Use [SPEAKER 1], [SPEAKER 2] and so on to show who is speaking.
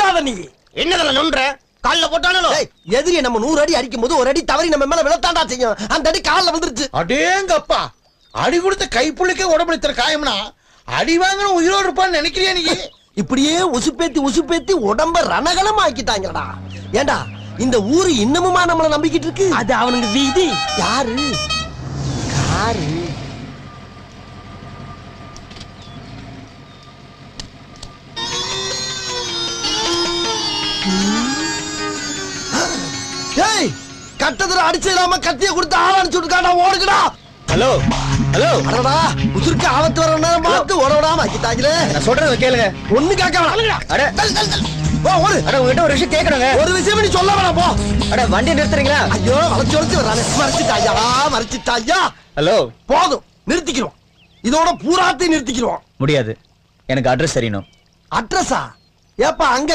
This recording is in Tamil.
[SPEAKER 1] பேசாத நீ.
[SPEAKER 2] என்னதுல நொன்ற கால்ல போட்டானோ?
[SPEAKER 1] எதிரி நம்ம 100 அடி அடிக்கும் போது ஒரு அடி தவறி நம்ம மேல விழத்தாண்டா செய்யும். அந்த அடி கால்ல வந்துருச்சு.
[SPEAKER 3] அடேங்கப்பா, அடி கொடுத்த கைப்புள்ளிக்கே உடம்புல இத்தனை காயம்னா அடி வாங்கின உயிரோடு இருப்பான்னு நினைக்கிறியா நீ?
[SPEAKER 1] இப்படியே உசுப்பேத்தி உடம்ப ரணகலம் ஆக்கிட்டாங்கடா. ஏண்டா இந்த ஊரு இன்னமுமா நம்மள நம்பிக்கிட்டு இருக்கு?
[SPEAKER 2] அது அவனுக்கு வீதி.
[SPEAKER 1] யாரு காரு? ஏய், கட்டத்துல அடிச்சிடாம கத்திய கொடுத்து ஆள் அனுப்பிச்சுட்டுக்காடா, ஓடுங்கடா.
[SPEAKER 2] ஹலோ ஹலோ,
[SPEAKER 1] அடடா, உசுருக்கு ஆபத்து வர நேரம் பார்த்து ஓடவிடாம ஆக்கிட்டாங்களே.
[SPEAKER 2] நான் சொல்றத கேளுங்க.
[SPEAKER 1] ஒண்ணு கேட்க வேணாம்.
[SPEAKER 2] அட
[SPEAKER 1] போ, ஓடு.
[SPEAKER 2] அட உங்ககிட்ட ஒரு விஷயம் கேட்கணுங்க.
[SPEAKER 1] ஒரு விஷயம் நீ சொல்ல வேணாம், போ.
[SPEAKER 2] அட வண்டி நிறுத்துறீங்களா?
[SPEAKER 1] ஐயோ, வளைச்சு வரானே. மறைச்சிட்டாயா.
[SPEAKER 2] ஹலோ,
[SPEAKER 1] போதும், நிறுத்திக்கிறோம். இதோட பூராத்தையும் நிறுத்திக்கிறோம்.
[SPEAKER 2] முடியாது, எனக்கு அட்ரஸ் தெரியணும்.
[SPEAKER 1] அட்ரஸா? ஏப்பா அங்க